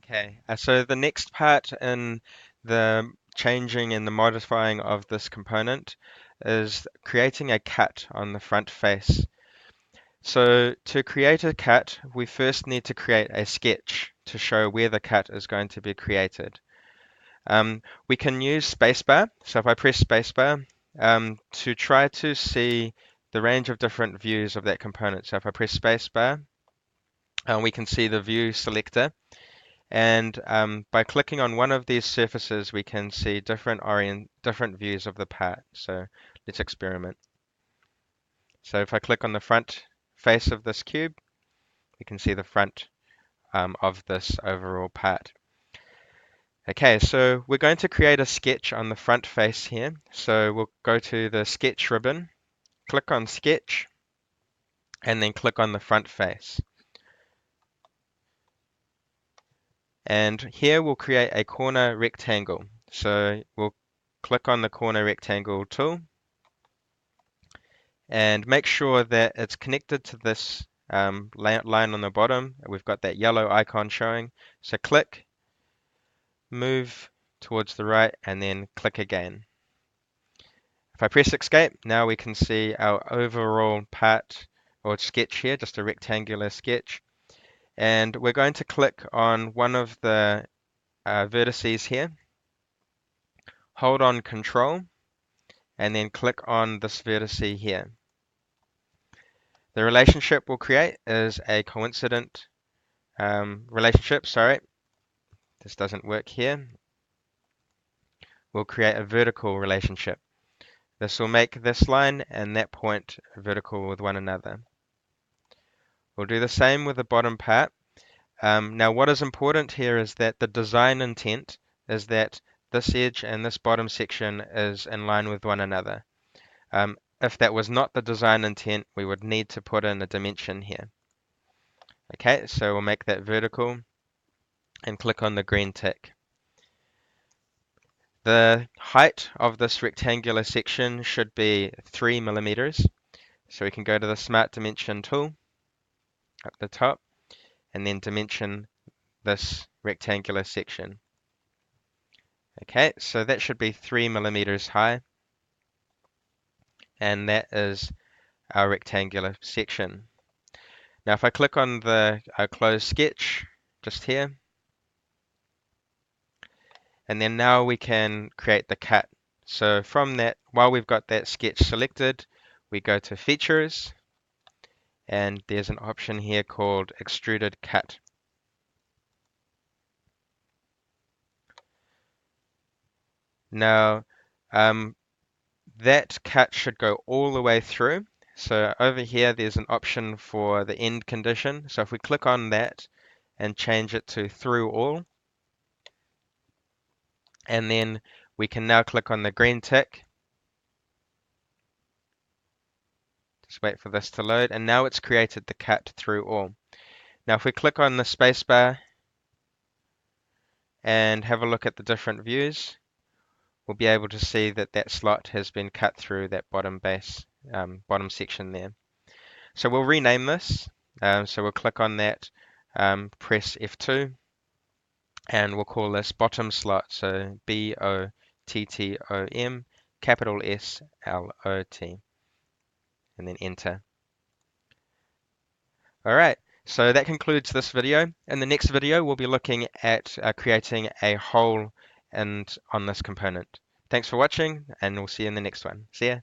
Okay, so the next part in the changing and the modifying of this component is creating a cut on the front face. So to create a cut, we first need to create a sketch to show where the cut is going to be created. We can use spacebar. So if I press spacebar to try to see the range of different views of that component. So if I press spacebar, we can see the view selector. And by clicking on one of these surfaces, we can see different views of the part. So let's experiment. So if I click on the front face of this cube, we can see the front of this overall part. Okay, so we're going to create a sketch on the front face here. So we'll go to the sketch ribbon, click on sketch, and then click on the front face. And here we'll create a corner rectangle. So we'll click on the corner rectangle tool and make sure that it's connected to this line on the bottom. We've got that yellow icon showing. So click, move towards the right, and then click again. If I press escape, now we can see our overall part or sketch here, just a rectangular sketch. And we're going to click on one of the vertices here, hold on Control, and then click on this vertice here. The relationship we'll create is a coincident relationship. Sorry, this doesn't work here. We'll create a vertical relationship. This will make this line and that point vertical with one another. We'll do the same with the bottom part. Now what is important here is that the design intent is that this edge and this bottom section is in line with one another. If that was not the design intent, we would need to put in a dimension here. Okay, so we'll make that vertical and click on the green tick. The height of this rectangular section should be 3 millimeters. So we can go to the Smart Dimension tool up the top and then dimension this rectangular section. Okay, so that should be 3 millimeters high, and that is our rectangular section. Now if I click on the close sketch just here, and then now we can create the cut. So from that, while we've got that sketch selected, we go to Features, and there's an option here called Extruded Cut. Now, that cut should go all the way through. So over here, there's an option for the end condition. So if we click on that and change it to through all, and then we can now click on the green tick. Just wait for this to load, and now it's created the cut through all. Now if we click on the spacebar and have a look at the different views, we'll be able to see that that slot has been cut through that bottom base, bottom section there. So we'll rename this. So we'll click on that, press F2, and we'll call this bottom slot. So BOTTOM, capital SLOT, and then enter. All right. So that concludes this video. In the next video, we'll be looking at creating a hole on this component. Thanks for watching, and we'll see you in the next one. See ya.